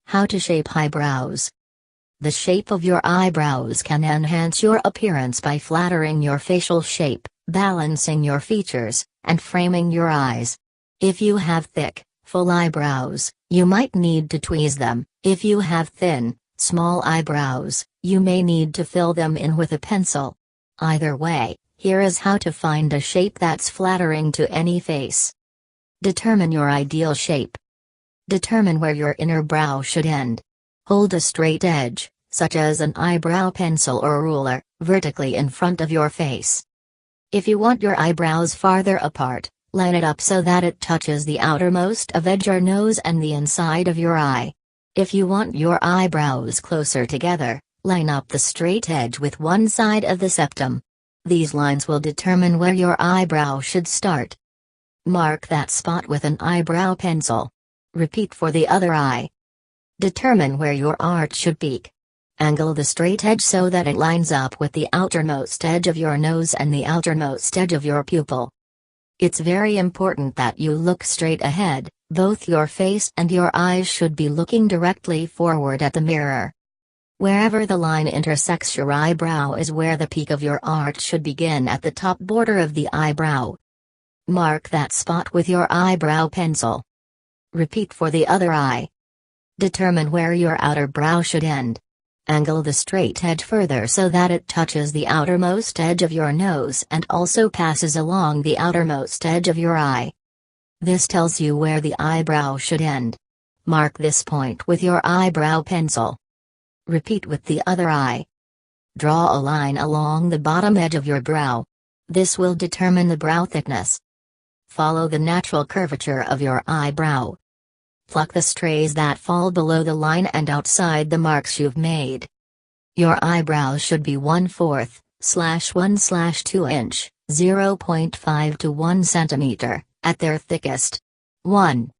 How to shape eyebrows. The shape of your eyebrows can enhance your appearance by flattering your facial shape, balancing your features, and framing your eyes. If you have thick, full eyebrows, you might need to tweeze them. If you have thin, small eyebrows, you may need to fill them in with a pencil. Either way, here is how to find a shape that's flattering to any face. Determine your ideal shape. Determine where your inner brow should end. Hold a straight edge, such as an eyebrow pencil or ruler, vertically in front of your face. If you want your eyebrows farther apart, line it up so that it touches the outermost of your nose and the inside of your eye. If you want your eyebrows closer together, line up the straight edge with one side of the septum. These lines will determine where your eyebrow should start. Mark that spot with an eyebrow pencil. Repeat for the other eye. Determine where your arch should peak. Angle the straight edge so that it lines up with the outermost edge of your nose and the outermost edge of your pupil. It's very important that you look straight ahead. Both your face and your eyes should be looking directly forward at the mirror. Wherever the line intersects your eyebrow is where the peak of your arch should begin at the top border of the eyebrow. Mark that spot with your eyebrow pencil. Repeat for the other eye. Determine where your outer brow should end. Angle the straight edge further so that it touches the outermost edge of your nose and also passes along the outermost edge of your eye. This tells you where the eyebrow should end. Mark this point with your eyebrow pencil. Repeat with the other eye. Draw a line along the bottom edge of your brow. This will determine the brow thickness. Follow the natural curvature of your eyebrow. Pluck the strays that fall below the line and outside the marks you've made. Your eyebrows should be 1/4/1/2 inch, 0.5 to 1 centimeter, at their thickest. 1.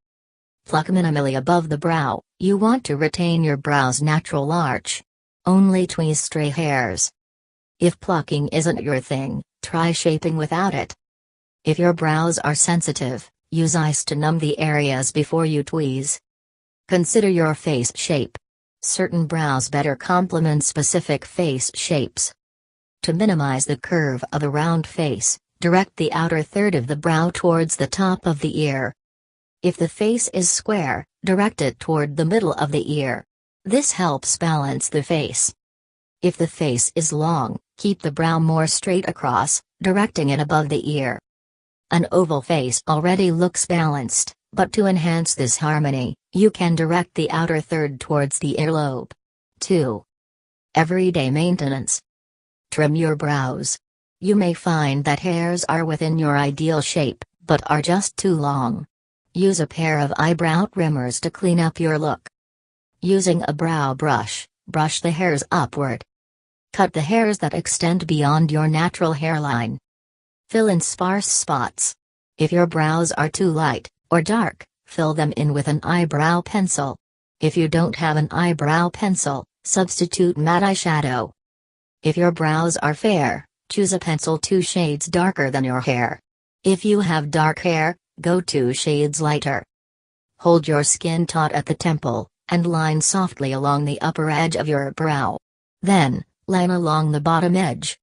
Pluck minimally above the brow. You want to retain your brow's natural arch. Only tweeze stray hairs. If plucking isn't your thing, try shaping without it. If your brows are sensitive, use ice to numb the areas before you tweeze. Consider your face shape. Certain brows better complement specific face shapes. To minimize the curve of a round face, direct the outer third of the brow towards the top of the ear. If the face is square, direct it toward the middle of the ear. This helps balance the face. If the face is long, keep the brow more straight across, directing it above the ear. An oval face already looks balanced, but to enhance this harmony, you can direct the outer third towards the earlobe. 2. Everyday maintenance. Trim your brows. You may find that hairs are within your ideal shape, but are just too long. Use a pair of eyebrow trimmers to clean up your look. Using a brow brush, brush the hairs upward. Cut the hairs that extend beyond your natural hairline. Fill in sparse spots. If your brows are too light or dark, fill them in with an eyebrow pencil. If you don't have an eyebrow pencil, substitute matte eyeshadow. If your brows are fair, choose a pencil 2 shades darker than your hair. If you have dark hair, go 2 shades lighter. Hold your skin taut at the temple, and line softly along the upper edge of your brow. Then, line along the bottom edge.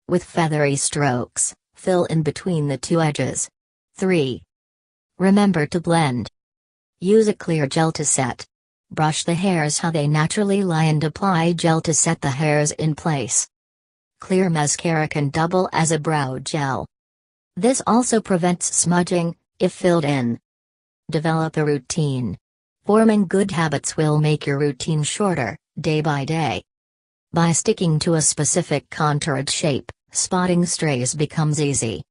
With feathery strokes, fill in between the 2 edges. 3. Remember to blend. Use a clear gel to set. Brush the hairs how they naturally lie and apply gel to set the hairs in place. Clear mascara can double as a brow gel. This also prevents smudging, if filled in. Develop a routine. Forming good habits will make your routine shorter, day by day. By sticking to a specific contoured shape, spotting strays becomes easy.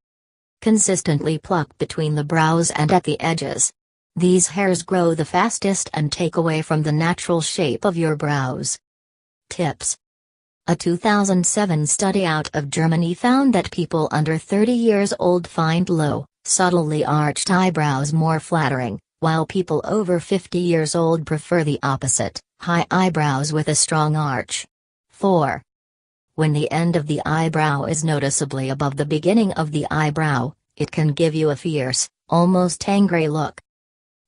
Consistently pluck between the brows and at the edges. These hairs grow the fastest and take away from the natural shape of your brows. Tips. A 2007 study out of Germany found that people under 30 years old find low, subtly arched eyebrows more flattering, while people over 50 years old prefer the opposite, high eyebrows with a strong arch. 4. When the end of the eyebrow is noticeably above the beginning of the eyebrow, it can give you a fierce, almost angry look.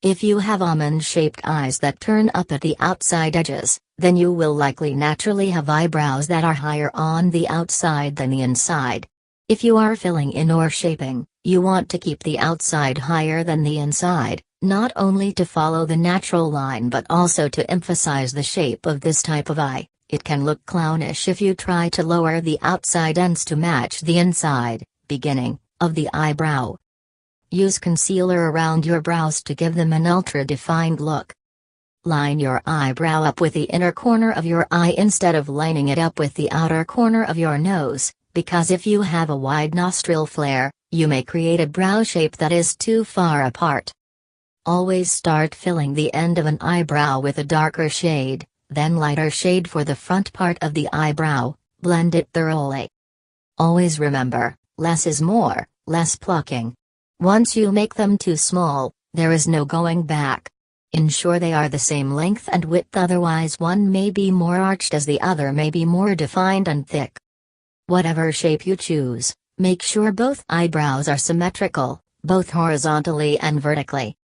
If you have almond-shaped eyes that turn up at the outside edges, then you will likely naturally have eyebrows that are higher on the outside than the inside. If you are filling in or shaping, you want to keep the outside higher than the inside, not only to follow the natural line but also to emphasize the shape of this type of eye. It can look clownish if you try to lower the outside ends to match the inside, beginning, of the eyebrow. Use concealer around your brows to give them an ultra-defined look. Line your eyebrow up with the inner corner of your eye instead of lining it up with the outer corner of your nose, because if you have a wide nostril flare, you may create a brow shape that is too far apart. Always start filling the end of an eyebrow with a darker shade, then lighter shade for the front part of the eyebrow. Blend it thoroughly. Always remember, less is more, less plucking. Once you make them too small, there is no going back. Ensure they are the same length and width, otherwise one may be more arched as the other may be more defined and thick. Whatever shape you choose, make sure both eyebrows are symmetrical, both horizontally and vertically.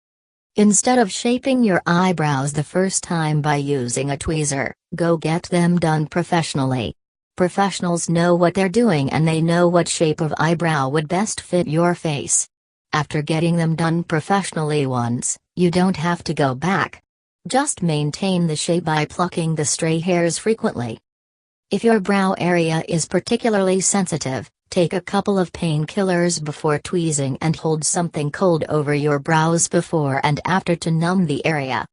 Instead of shaping your eyebrows the first time by using a tweezer, go get them done professionally. Professionals know what they're doing and they know what shape of eyebrow would best fit your face. After getting them done professionally once, you don't have to go back. Just maintain the shape by plucking the stray hairs frequently. If your brow area is particularly sensitive, take a couple of painkillers before tweezing and hold something cold over your brows before and after to numb the area.